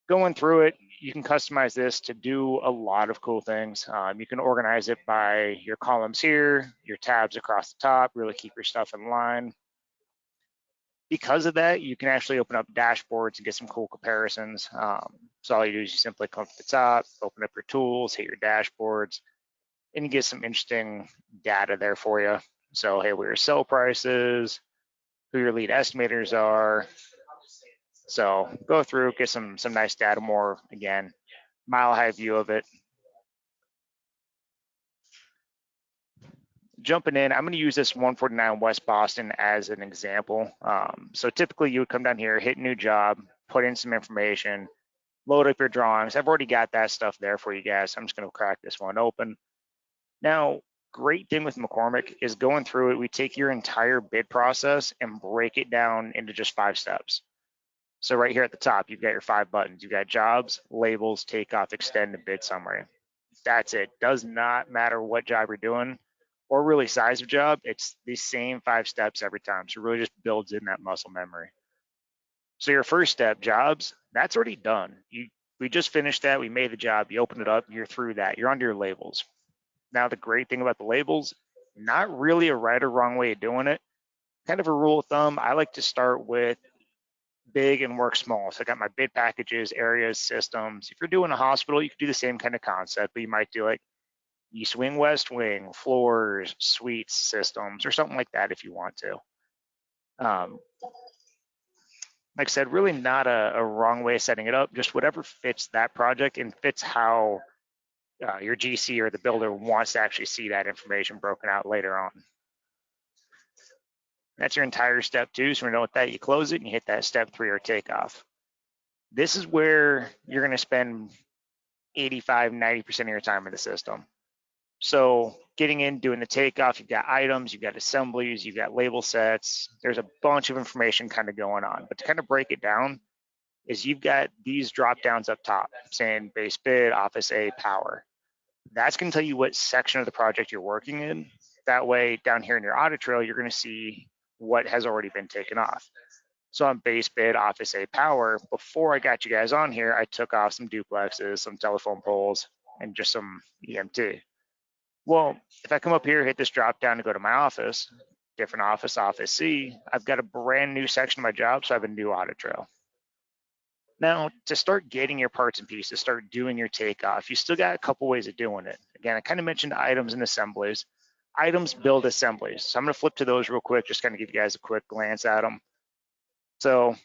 going through it, you can customize this to do a lot of cool things. You can organize it by your columns here, your tabs across the top, really keep your stuff in line. Because of that, you can actually open up dashboards and get some cool comparisons. So all you do is you simply come to the top, open up your tools, hit your dashboards, and you get some interesting data there for you. So hey, what your sell prices, who your lead estimators are. So go through, get some nice data, more again, mile high view of it. Jumping in, I'm going to use this 149 West Boston as an example. So typically you would come down here, hit new job, put in some information, load up your drawings. I've already got that stuff there for you guys. I'm just going to crack this one open. Now, great thing with McCormick is going through it, we take your entire bid process and break it down into just 5 steps. So right here at the top, you've got your 5 buttons. You've got jobs, labels, takeoff, extend, and bid summary. That's it. Does not matter what job you're doing or really size of job. It's the same 5 steps every time. So it really just builds in that muscle memory. So your first step, jobs, that's already done. We just finished that. We made the job. You open it up. You're through that. You're onto your labels. Now, the great thing about the labels, not really a right or wrong way of doing it. Kind of a rule of thumb, I like to start with big and work small. So I got my bid packages, areas, systems. If you're doing a hospital, you could do the same kind of concept, but you might do like east wing, west wing, floors, suites, systems, or something like that if you want to. Like I said, really not a wrong way of setting it up, just whatever fits that project and fits how your GC or the builder wants to actually see that information broken out later on. That's your entire step 2. So we know with that, you close it and you hit that step 3 or takeoff. This is where you're going to spend 85, 90% of your time in the system. So getting in, doing the takeoff, you've got items, you've got assemblies, you've got label sets. There's a bunch of information kind of going on. But to kind of break it down is you've got these drop downs up top saying base bid, office A, power. That's going to tell you what section of the project you're working in. That way, down here in your audit trail, you're going to see what has already been taken off. So on base bid, office A, power, before I got you guys on here, I took off some duplexes, some telephone poles, and just some EMT. Well, if I come up here, hit this drop down to go to my office, different office, office C, I've got a brand new section of my job, so I have a new audit trail. Now, to start getting your parts and pieces, start doing your takeoff, you still got a couple ways of doing it. Again, I kind of mentioned items and assemblies. Items build assemblies. So I'm going to flip to those real quick, just kind of give you guys a quick glance at them. So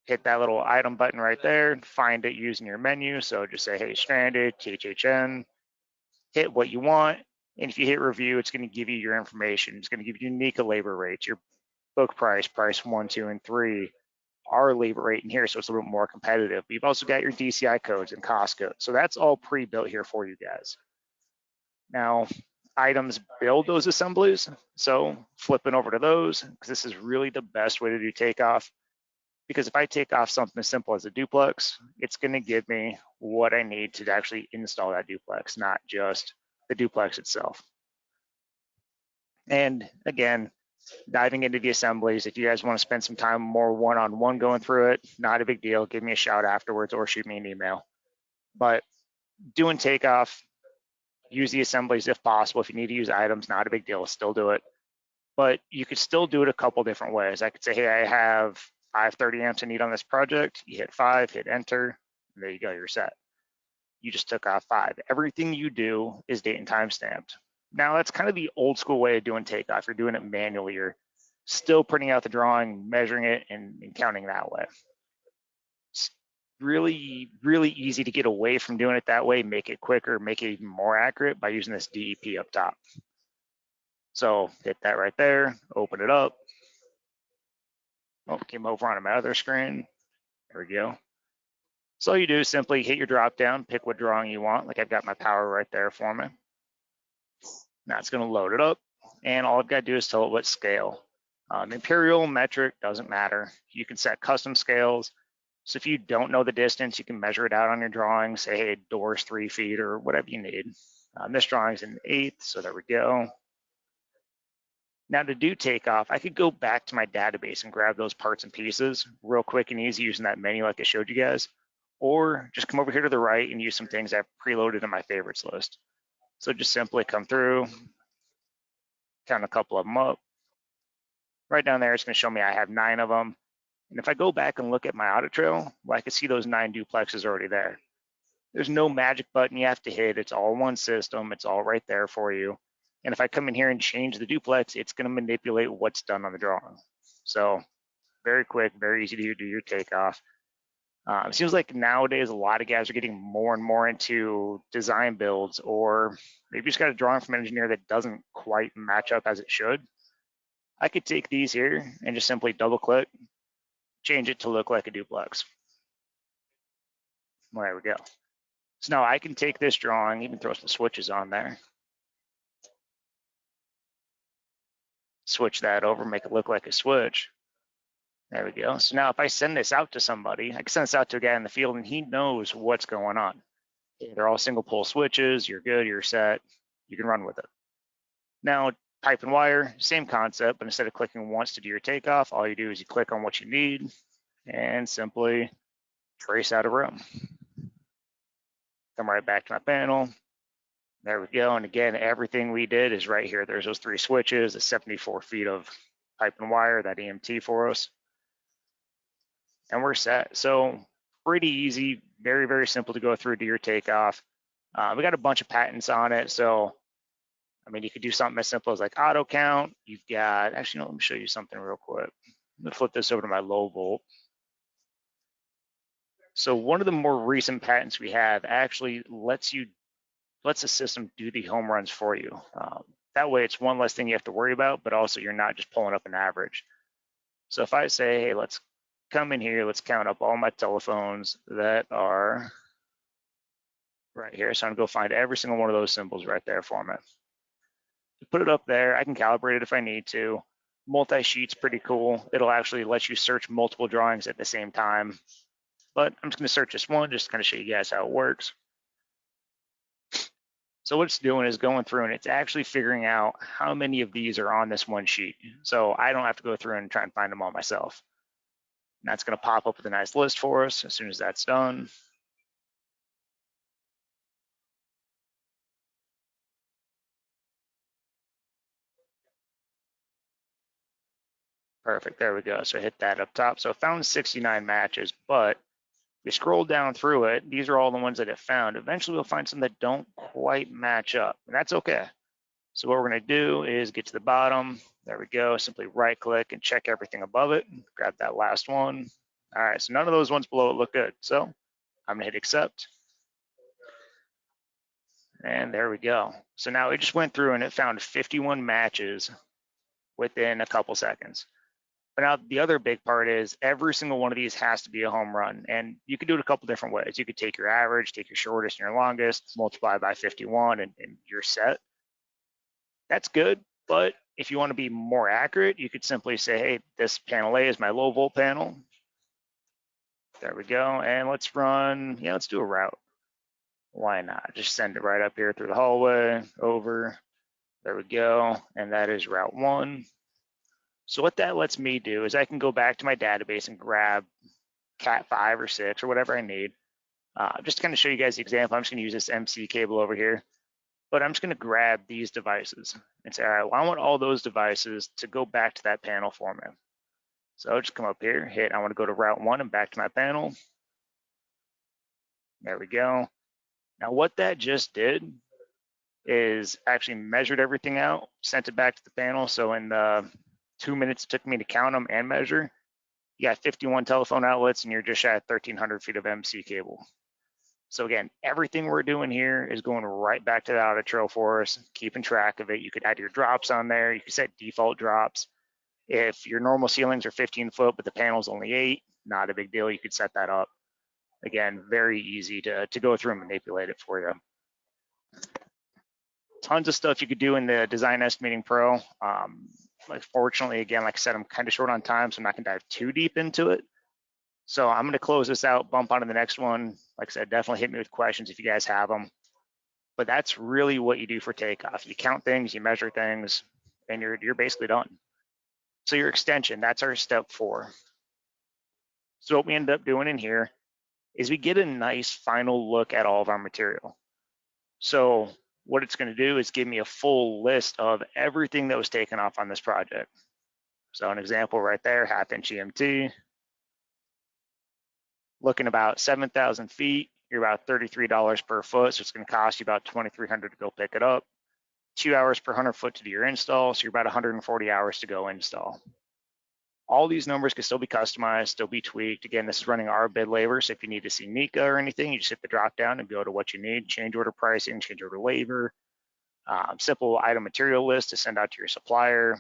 hit that little item button right there, find it using your menu. So just say, hey, stranded, THN, hit what you want. And if you hit review, it's going to give you your information. It's going to give you unique labor rates, your book price, price 1, 2, and 3, our labor rate in here, so it's a little more competitive. But you've also got your DCI codes and cost codes. So that's all pre-built here for you guys. Now, items build those assemblies. So flipping over to those, because this is really the best way to do takeoff. Because if I take off something as simple as a duplex, it's going to give me what I need to actually install that duplex, not just the duplex itself. And again, diving into the assemblies, if you guys want to spend some time more one-on-one going through it, not a big deal. Give me a shout afterwards or shoot me an email. But doing takeoff, use the assemblies if possible. If you need to use items, not a big deal. Still do it. But you could still do it a couple different ways. I could say, hey, I have 530 amps I need on this project. You hit 5, hit enter, and there you go, you're set. You just took off 5. Everything you do is date and time stamped. Now that's kind of the old school way of doing takeoff. You're doing it manually. You're still printing out the drawing, measuring it, and counting that way. It's really, really easy to get away from doing it that way, make it quicker, make it even more accurate by using this DEP up top. So hit that right there, open it up. Oh, came over on my other screen. There we go. So all you do is simply hit your drop down, pick what drawing you want. Like I've got my power right there for me. Now it's going to load it up, and all I've got to do is tell it what scale. Imperial, metric, doesn't matter. You can set custom scales. So if you don't know the distance, you can measure it out on your drawing. Say, hey, door's 3 feet or whatever you need. This drawing's an 1/8, so there we go. Now to do takeoff, I could go back to my database and grab those parts and pieces real quick and easy using that menu like I showed you guys. or just come over here to the right and use some things I've preloaded in my favorites list. So just simply come through, count a couple of them up. Right down there, it's going to show me I have 9 of them. And if I go back and look at my audit trail, well, I can see those 9 duplexes already there. There's no magic button you have to hit. It's all one system. It's all right there for you. And if I come in here and change the duplex, it's going to manipulate what's done on the drawing. So very quick, very easy to do your takeoff. It seems like nowadays a lot of guys are getting more and more into design builds, or maybe just got a drawing from an engineer that doesn't quite match up as it should. I could take these here and just simply double click, change it to look like a duplex. Well, there we go. So now I can take this drawing, even throw some switches on there. Switch that over, make it look like a switch. There we go. So now if I send this out to somebody, I can send this out to a guy in the field and he knows what's going on. They're all single pole switches, you're good, you're set, you can run with it. Now, pipe and wire, same concept, but instead of clicking once to do your takeoff, all you do is you click on what you need and simply trace out a room. Come right back to my panel. There we go. And again, everything we did is right here. There's those 3 switches, the 74 feet of pipe and wire, that EMT for us. And we're set. So pretty easy, very, very simple to go through, do your takeoff. We got a bunch of patents on it. So, I mean, you could do something as simple as like auto count. You've got, actually, no, let me show you something real quick. I'm gonna flip this over to my low volt. So one of the more recent patents we have actually lets the system do the home runs for you. That way it's one less thing you have to worry about, but also you're not just pulling up an average. So if I say, hey, let's come in here, let's count up all my telephones that are right here. So I'm gonna go find every single one of those symbols right there for me. Put it up there, I can calibrate it if I need to. Multi-sheet's pretty cool. It'll actually let you search multiple drawings at the same time. But I'm just gonna search this one, just to kind of show you guys how it works. So what it's doing is going through and it's actually figuring out how many of these are on this one sheet. So I don't have to go through and try and find them all myself. And that's going to pop up with a nice list for us as soon as that's done. Perfect, there we go. So I hit that up top. So I found 69 matches, but we scroll down through it. These are all the ones that it found. Eventually we'll find some that don't quite match up, and that's okay. So what we're gonna do is get to the bottom. There we go, simply right click and check everything above it. Grab that last one. All right, so none of those ones below it look good. So I'm gonna hit accept. And there we go. So now it just went through and it found 51 matches within a couple seconds. But now the other big part is every single one of these has to be a home run. And you could do it a couple different ways. You could take your average, take your shortest and your longest, multiply by 51 and you're set. That's good. But if you want to be more accurate, you could simply say, hey, this panel A is my low volt panel. There we go. And let's run, yeah, let's do a route. Why not? Just send it right up here through the hallway, over. There we go. And that is route 1. So what that lets me do is I can go back to my database and grab Cat 5 or 6 or whatever I need. Just to kind of show you guys the example, I'm just going to use this MC cable over here. But I'm just going to grab these devices and say, all right, well, I want all those devices to go back to that panel for me. So I'll just come up here, hit, I want to go to route 1 and back to my panel. There we go. Now what that just did is actually measured everything out, sent it back to the panel. So in the 2 minutes it took me to count them and measure, you got 51 telephone outlets and you're just shy of 1,300 feet of MC cable. So again, everything we're doing here is going right back to the audit trail for us, keeping track of it. You could add your drops on there. You could set default drops. If your normal ceilings are 15 foot, but the panel's only 8, not a big deal. You could set that up. Again, very easy to go through and manipulate it for you. Tons of stuff you could do in the Design Estimating Pro. Like fortunately, again, like I said, I'm kind of short on time, so I'm not gonna dive too deep into it. So I'm gonna close this out, bump on to the next one. Like I said, definitely hit me with questions if you guys have them. But that's really what you do for takeoff. You count things, you measure things, and you're basically done. So your extension, that's our step 4. So what we end up doing in here is we get a nice final look at all of our material. So what it's going to do is give me a full list of everything that was taken off on this project. So an example right there, 1/2 inch EMT, looking about 7,000 feet, you're about $33 per foot, so it's going to cost you about $2,300 to go pick it up. 2 hours per 100 foot to do your install, so you're about 140 hours to go install. All these numbers can still be customized, still be tweaked. Again, this is running our bid labor, so if you need to see Mika or anything, you just hit the drop down and go to what you need, change order pricing, change order labor, simple item material list to send out to your supplier,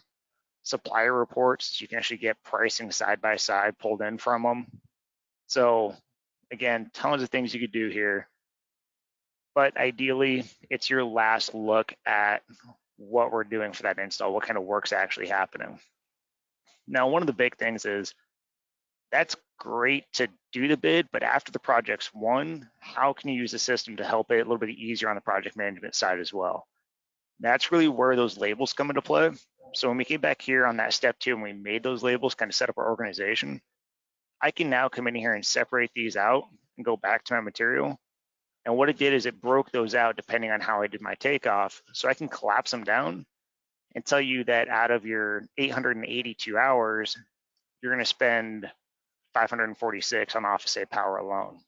supplier reports, so you can actually get pricing side by side pulled in from them. So again, tons of things you could do here, but ideally it's your last look at what we're doing for that install, what kind of work's actually happening. Now, one of the big things is that's great to do the bid, but after the project's won, how can you use the system to help it a little bit easier on the project management side as well? That's really where those labels come into play. So when we came back here on that step 2 and we made those labels, kind of set up our organization, I can now come in here and separate these out and go back to my material. And what it did is it broke those out depending on how I did my takeoff. So I can collapse them down and tell you that out of your 882 hours, you're going to spend 546 on office A power alone.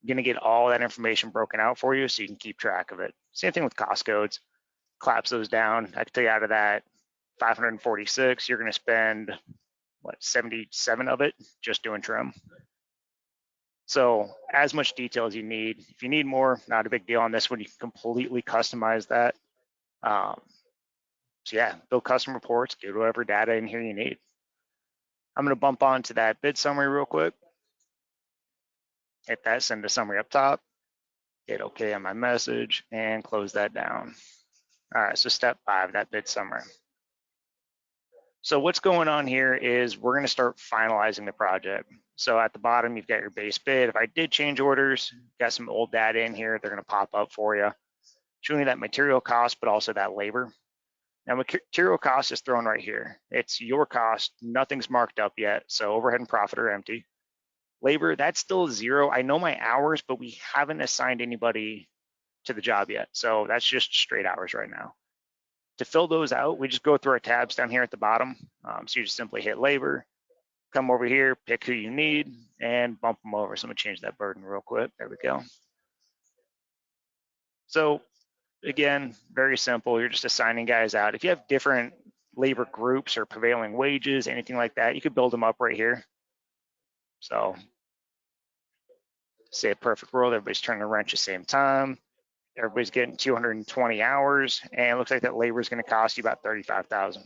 I'm going to get all that information broken out for you so you can keep track of it. Same thing with cost codes. Collapse those down. I can tell you out of that 546, you're going to spend, what, 77 of it just doing trim. So as much detail as you need. If you need more, not a big deal on this one. You can completely customize that. So yeah, build custom reports, get whatever data in here you need. I'm going to bump on to that bid summary real quick. Hit that, send a summary up top, hit OK on my message, and close that down. All right, so step 5, that bid summary. So what's going on here is we're going to start finalizing the project. So at the bottom, you've got your base bid. If I did change orders, got some old data in here, they're going to pop up for you, showing you that material cost, but also that labor. Now, material cost is thrown right here. It's your cost. Nothing's marked up yet. So overhead and profit are empty. Labor, that's still 0. I know my hours, but we haven't assigned anybody to the job yet. So that's just straight hours right now. To fill those out, we just go through our tabs down here at the bottom. So you just simply hit labor, come over here, pick who you need, and bump them over. So I'm gonna change that burden real quick. There we go. So again, very simple. You're just assigning guys out. If you have different labor groups or prevailing wages, anything like that, you could build them up right here. So say a perfect world, everybody's turning a wrench at the same time. Everybody's getting 220 hours, and it looks like that labor is going to cost you about 35,000.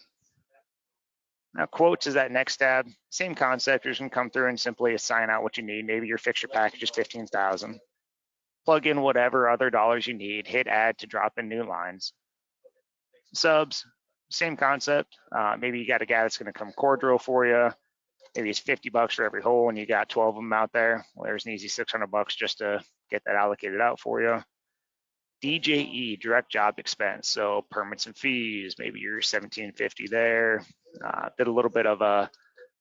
Now, quotes is that next tab. Same concept. You're just going to come through and simply assign out what you need. Maybe your fixture package is 15,000. Plug in whatever other dollars you need. Hit add to drop in new lines. Subs, same concept. Maybe you got a guy that's going to come core drill for you. Maybe it's 50 bucks for every hole, and you got 12 of them out there. Well, there's an easy 600 bucks just to get that allocated out for you. DJE, direct job expense, so permits and fees, maybe you're 1750 there. Did a little bit of a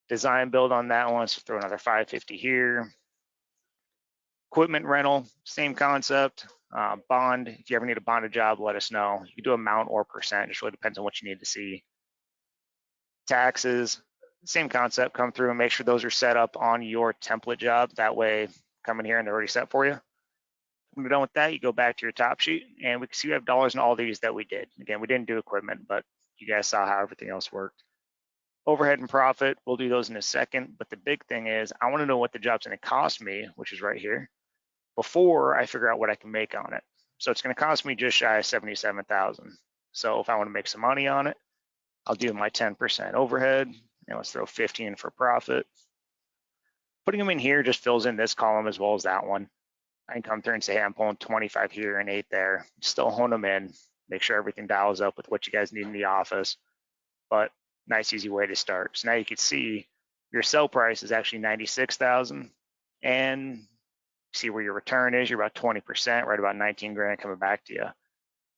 design build on that one, so throw another 550 here. Equipment rental, same concept. Bond, if you ever need a bonded job, let us know. You can do amount or percent, it just really depends on what you need to see. Taxes, same concept, come through and make sure those are set up on your template job. That way, come in here and they're already set for you. When we're done with that, you go back to your top sheet, and we can see we have dollars in all these that we did. Again, we didn't do equipment, but you guys saw how everything else worked. Overhead and profit, we'll do those in a second, but the big thing is I want to know what the job's going to cost me, which is right here, before I figure out what I can make on it. So it's going to cost me just shy of 77,000. So if I want to make some money on it, I'll do my 10% overhead, and let's throw 15 for profit. Putting them in here just fills in this column as well as that one. I can come through and say, hey, I'm pulling 25 here and 8 there. Still hone them in, make sure everything dials up with what you guys need in the office. But nice, easy way to start. So now you can see your sell price is actually 96,000, and see where your return is. You're about 20%, right about 19 grand coming back to you.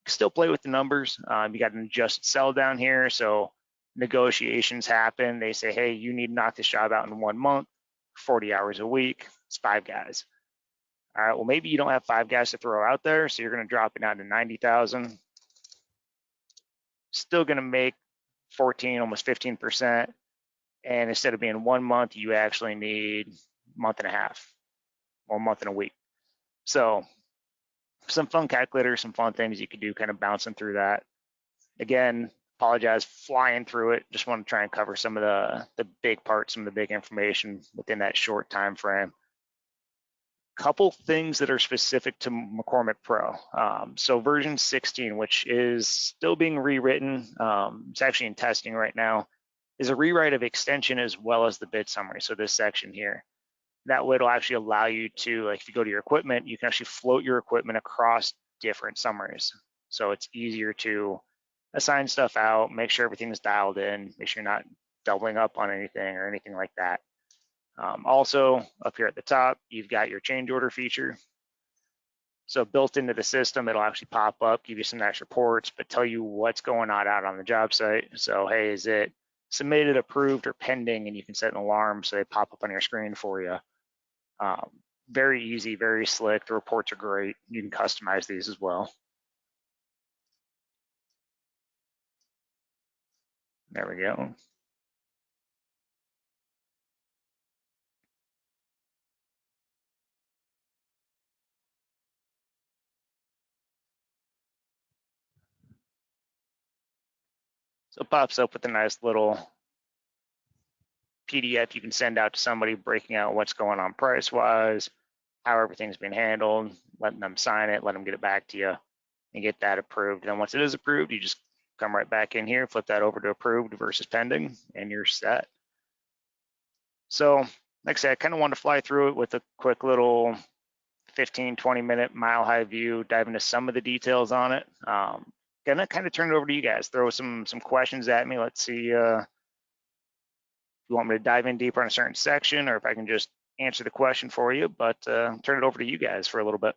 Still play with the numbers. You got an adjusted sell down here, so negotiations happen. They say, hey, you need to knock this job out in 1 month. 40 hours a week, it's 5 guys. All right, well, maybe you don't have 5 guys to throw out there, so you're going to drop it down to 90,000. Still going to make 14, almost 15%. And instead of being 1 month, you actually need a month and a half or a month and a week. So some fun calculators, some fun things you could do kind of bouncing through that. Again, apologize flying through it. Just want to try and cover some of the big parts, some of the big information within that short time frame. Couple things that are specific to McCormick Pro. So version 16, which is still being rewritten, it's actually in testing right now, is a rewrite of extension as well as the bid summary. So this section here, that way it'll actually allow you to, like if you go to your equipment, you can actually float your equipment across different summaries. So it's easier to assign stuff out, make sure everything is dialed in, make sure you're not doubling up on anything or anything like that. Also, up here at the top, you've got your change order feature. So built into the system, it'll actually pop up, give you some nice reports, but tell you what's going on out on the job site. So, hey, is it submitted, approved, or pending? And you can set an alarm so they pop up on your screen for you. Very easy, very slick. The reports are great. You can customize these as well. There we go. So it pops up with a nice little PDF you can send out to somebody breaking out what's going on price-wise, how everything's been handled, letting them sign it, let them get it back to you and get that approved. And then once it is approved, you just come right back in here, flip that over to approved versus pending, and you're set. So like I said, I kind of want to fly through it with a quick little 15, 20-minute mile high view, dive into some of the details on it. Gonna kind of turn it over to you guys, throw some questions at me. Let's see if you want me to dive in deeper on a certain section or if I can just answer the question for you, but turn it over to you guys for a little bit.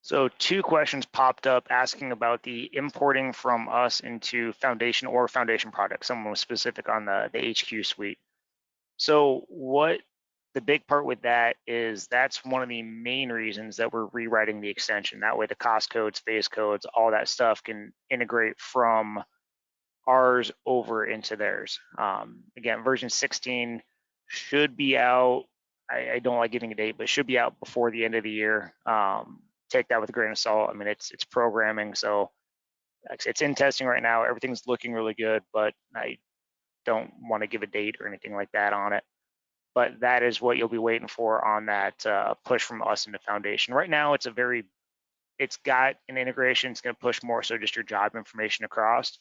So 2 questions popped up asking about the importing from us into Foundation or Foundation products. Someone was specific on the HQ suite. So what the big part with that is that's one of the main reasons that we're rewriting the extension. That way the cost codes, phase codes, all that stuff can integrate from ours over into theirs. Again, version 16 should be out. I don't like giving a date, but should be out before the end of the year. Take that with a grain of salt. I mean, it's programming, so it's in testing right now. Everything's looking really good, but I don't want to give a date or anything like that on it. But that is what you'll be waiting for on that push from us into Foundation. Right now, it's got an integration. It's going to push more so just your job information across.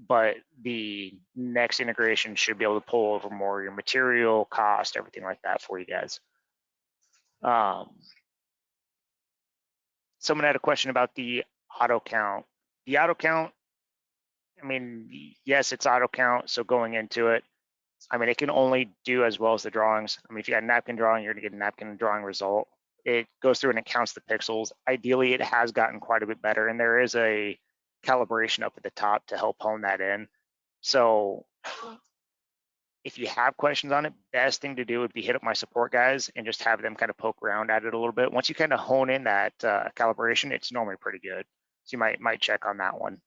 But the next integration should be able to pull over more your material cost, everything like that for you guys. Someone had a question about the auto count. The auto count, I mean, yes, it's auto count. So going into it, I mean, it can only do as well as the drawings. I mean, if you got a napkin drawing, you're gonna get a napkin drawing result. It goes through and it counts the pixels. Ideally, it has gotten quite a bit better, and there is a calibration up at the top to help hone that in. So if you have questions on it, best thing to do would be hit up my support guys and just have them kind of poke around at it a little bit. Once you kind of hone in that calibration, it's normally pretty good. So you might check on that one.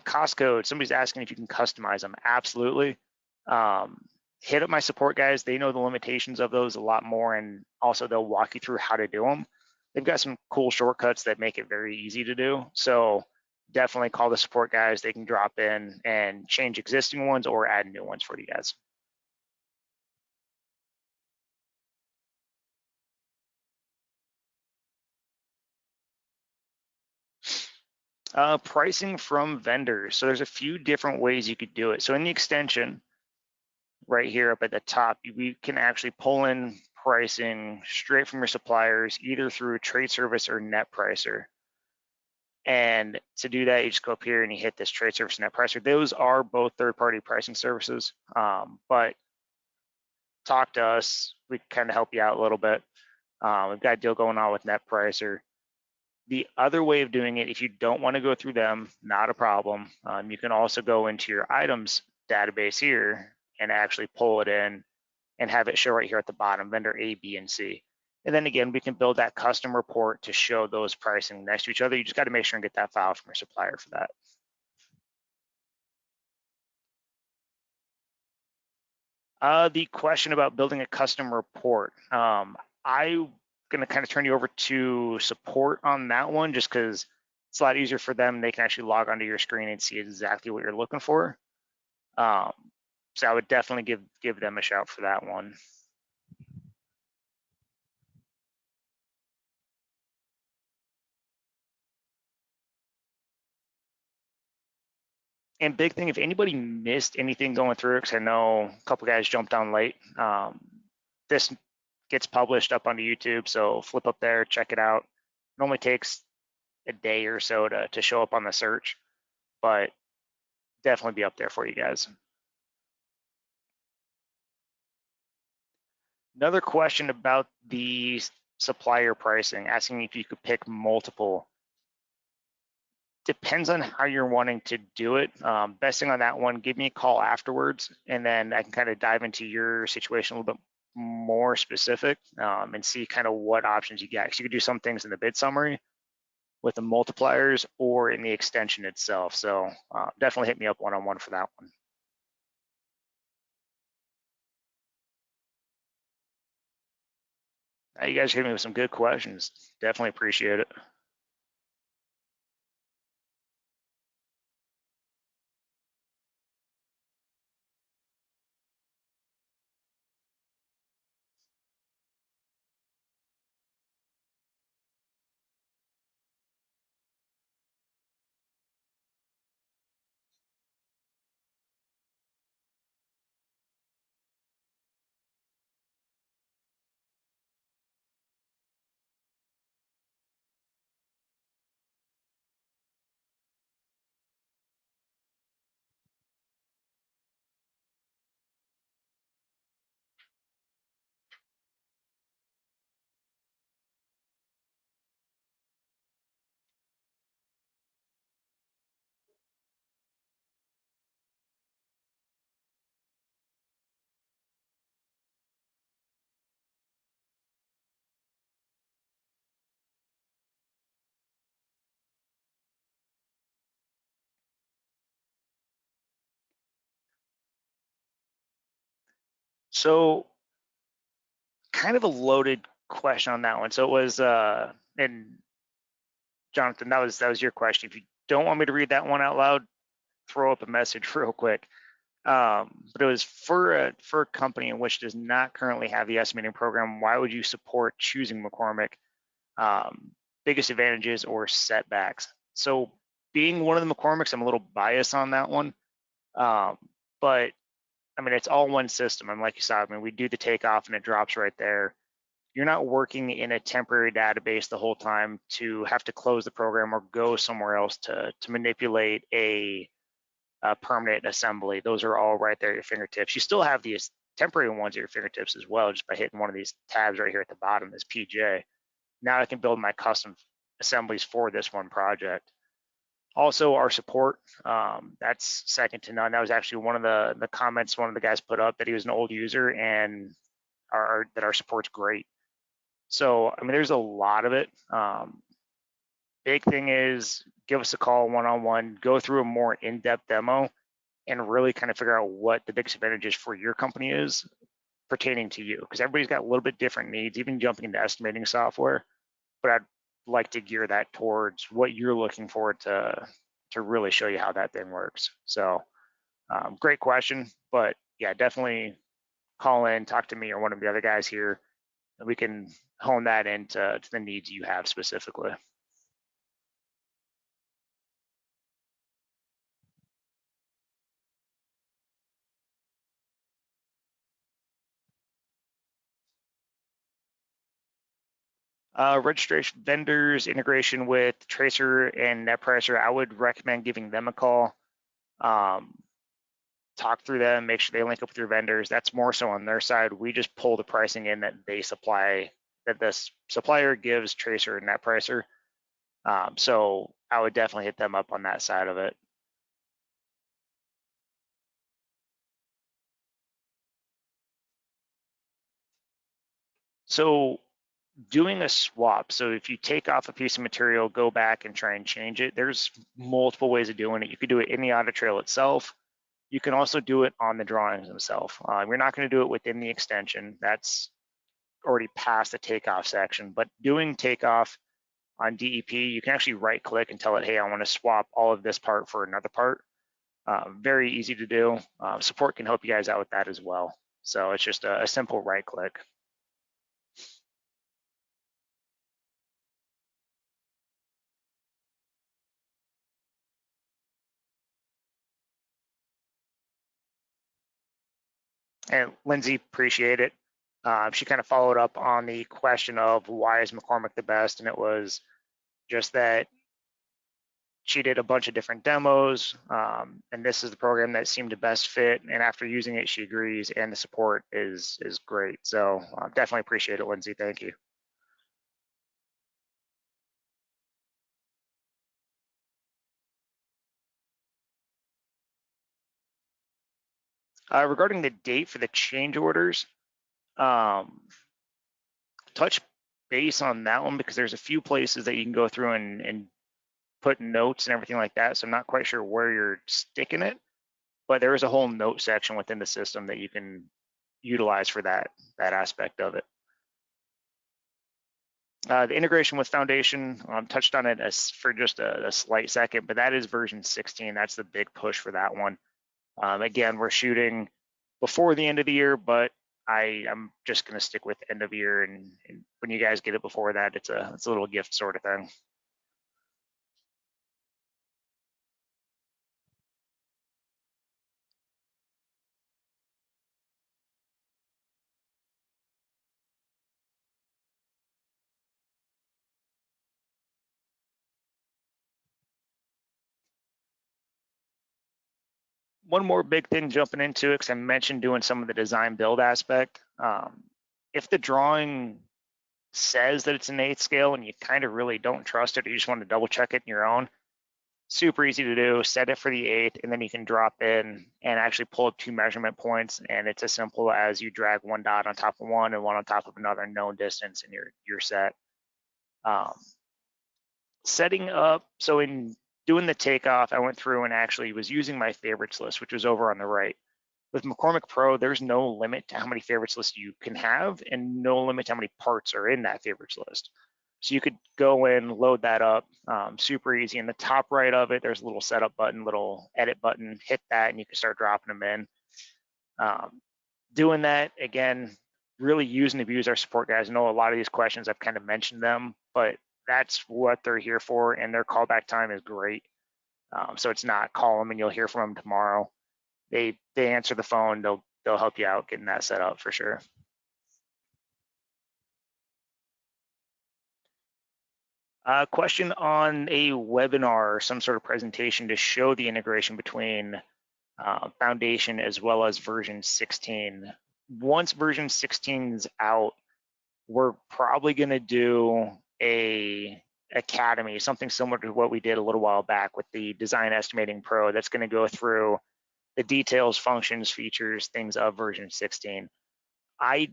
Cost code, somebody's asking if you can customize them. Absolutely. Hit up my support guys. They know the limitations of those a lot more, and also they'll walk you through how to do them. They've got some cool shortcuts that make it very easy to do. So definitely call the support guys. They can drop in and change existing ones or add new ones for you guys. Pricing from vendors. So there's a few different ways you could do it. So in the extension, right here up at the top, we can actually pull in pricing straight from your suppliers, either through trade service or net pricer. And to do that, you just go up here and you hit this trade service net pricer. Those are both third-party pricing services, but talk to us. We can kind of help you out a little bit. We've got a deal going on with net pricer. The other way of doing it, if you don't want to go through them, not a problem. You can also go into your items database here and actually pull it in and have it show right here at the bottom, vendor A, B, and C. And then again, we can build that custom report to show those pricing next to each other. You just got to make sure and get that file from your supplier for that. The question about building a custom report. I'm going to kind of turn you over to support on that one, just because it's a lot easier for them. They can actually log onto your screen and see exactly what you're looking for. So I would definitely give them a shout for that one. And big thing, if anybody missed anything going through, because I know a couple guys jumped on late, this gets published up onto YouTube, so flip up there, check it out. It normally takes a day or so to show up on the search, but definitely be up there for you guys. Another question about the supplier pricing, asking if you could pick multiple. Depends on how you're wanting to do it. Best thing on that one, give me a call afterwards, and then I can kind of dive into your situation a little bit more specific and see kind of what options you got. So you could do some things in the bid summary with the multipliers or in the extension itself. So definitely hit me up one-on-one for that one. You guys hit me with some good questions. Definitely appreciate it. So kind of a loaded question on that one. So it was, and Jonathan, that was your question. If you don't want me to read that one out loud, throw up a message real quick. But it was for a company in which does not currently have the estimating program. Why would you support choosing McCormick? Biggest advantages or setbacks. So being one of the McCormicks, I'm a little biased on that one. But I mean, it's all one system. And like you saw, I mean, we do the takeoff and it drops right there. You're not working in a temporary database the whole time to have to close the program or go somewhere else to manipulate a permanent assembly. Those are all right there at your fingertips. You still have these temporary ones at your fingertips as well, just by hitting one of these tabs right here at the bottom, this PJ. Now I can build my custom assemblies for this one project. Also, our support, that's second to none. That was actually one of the comments one of the guys put up, that he was an old user and that our support's great. So, I mean, there's a lot of it. Big thing is give us a call one-on-one, go through a more in-depth demo, and really kind of figure out what the biggest advantages for your company is pertaining to you, because everybody's got a little bit different needs, even jumping into estimating software. But I'd like to gear that towards what you're looking for to to really show you how that thing works. So great question, but yeah, definitely call in, talk to me or one of the other guys here, and we can hone that into to the needs you have specifically. Registration vendors, integration with Tracer and NetPricer, I would recommend giving them a call. Talk through them, make sure they link up with your vendors. That's more so on their side. We just pull the pricing in that they supply, that this supplier gives Tracer and NetPricer. So I would definitely hit them up on that side of it. So doing a swap, so if you take off a piece of material, go back and try and change it, there's multiple ways of doing it. You could do it in the audit trail itself. You can also do it on the drawings themselves. You're not going to do it within the extension. That's already past the takeoff section, but doing takeoff on DEP, you can actually right click and tell it, hey, I want to swap all of this part for another part. Very easy to do. Support can help you guys out with that as well. So it's just a simple right click. And Lindsay, appreciate it. She kind of followed up on the question of why is McCormick the best, and it was just that she did a bunch of different demos, and this is the program that seemed to best fit. And after using it, she agrees, and the support is great. So definitely appreciate it, Lindsay. Thank you. Regarding the date for the change orders, touch base on that one because there's a few places that you can go through and put notes and everything like that. So I'm not quite sure where you're sticking it, but there is a whole note section within the system that you can utilize for that aspect of it. The integration with Foundation, touched on it for just a slight second, but that is version 16. That's the big push for that one. Again, we're shooting before the end of the year, but I'm just going to stick with end of year, and when you guys get it before that, it's a little gift sort of thing. One more big thing jumping into it, because I mentioned doing some of the design build aspect. If the drawing says that it's an 8th scale and you kind of really don't trust it, or you just want to double check it in your own, super easy to do. Set it for the 8th, and then you can drop in and actually pull up 2 measurement points, and it's as simple as you drag one dot on top of one and one on top of another known distance, and you're set. Setting up, so in doing the takeoff, I went through and actually was using my favorites list, which was over on the right. With McCormick Pro, there's no limit to how many favorites lists you can have, and no limit to how many parts are in that favorites list. So you could go in, load that up, super easy. In the top right of it, there's a little setup button, little edit button, hit that, and you can start dropping them in. Doing that, again, really use and abuse our support guys. I know a lot of these questions, I've kind of mentioned them, but that's what they're here for, and their callback time is great. So it's not call them and you'll hear from them tomorrow. They answer the phone, they'll help you out getting that set up for sure. Question on a webinar or some sort of presentation to show the integration between Foundation as well as version 16. Once version 16 is out, we're probably going to do a academy, something similar to what we did a little while back with the Design Estimating Pro. That's going to go through the details, functions, features, things of version 16. I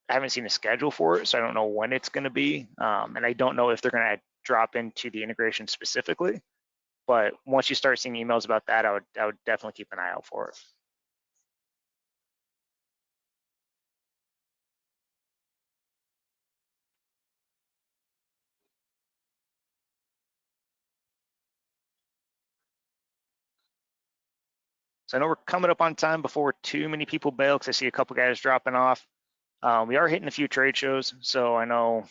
haven't seen a schedule for it, so I don't know when it's going to be, and I don't know if they're going to drop into the integration specifically. But once you start seeing emails about that, I would definitely keep an eye out for it. So I know we're coming up on time before too many people bail, because I see a couple guys dropping off. We are hitting a few trade shows, so I know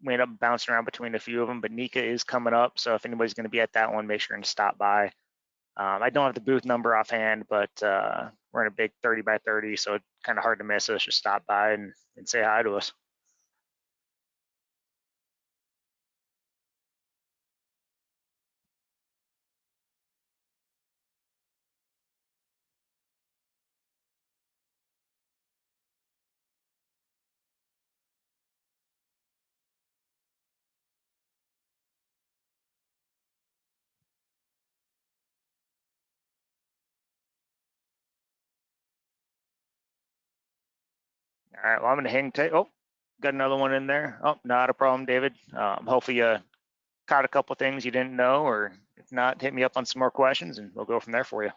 we end up bouncing around between a few of them, but NECA is coming up, so if anybody's going to be at that one, make sure and stop by. I don't have the booth number offhand, but we're in a big 30 by 30, so it's kind of hard to miss us. Just stop by and say hi to us. All right, well, I'm going to hang tight. Oh, got another one in there. Oh, not a problem, David. Hopefully you caught a couple things you didn't know, or if not, hit me up on some more questions and we'll go from there for you.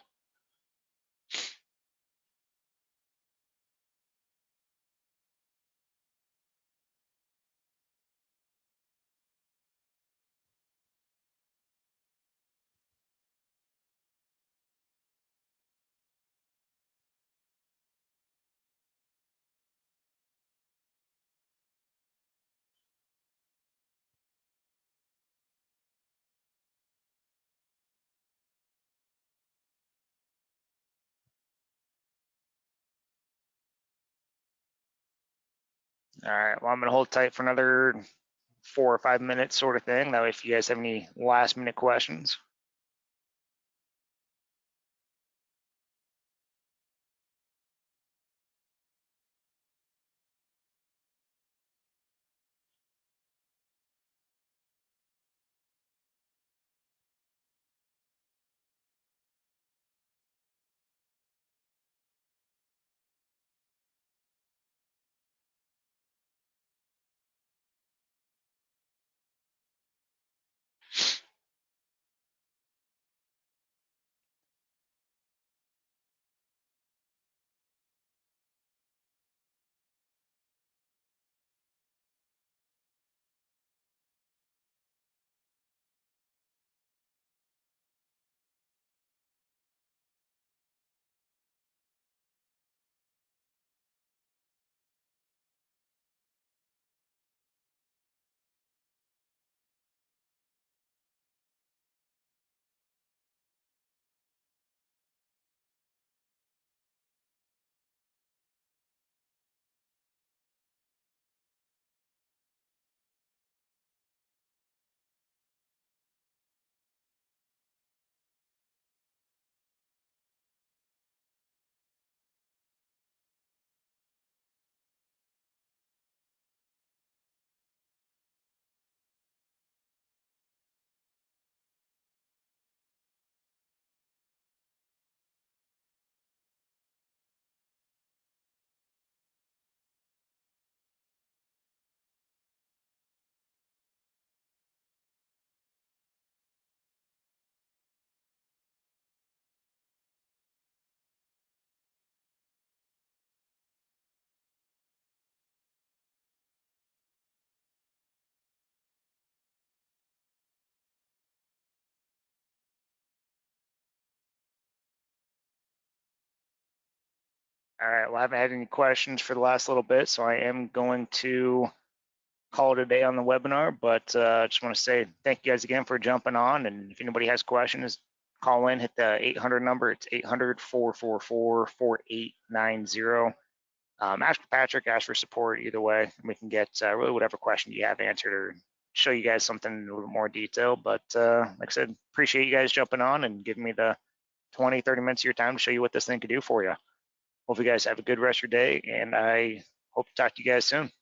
All right, well, I'm going to hold tight for another 4 or 5 minutes sort of thing. That way, if you guys have any last minute questions. All right, well, I haven't had any questions for the last little bit, so I am going to call it a day on the webinar, but I just want to say thank you guys again for jumping on, and if anybody has questions, call in, hit the 800 number. It's 800-444-4890. Ask for Patrick, ask for support, either way, and we can get really whatever question you have answered or show you guys something in a little bit more detail. But like I said, appreciate you guys jumping on and giving me the 20, 30 minutes of your time to show you what this thing could do for you. Hope you guys have a good rest of your day, and I hope to talk to you guys soon.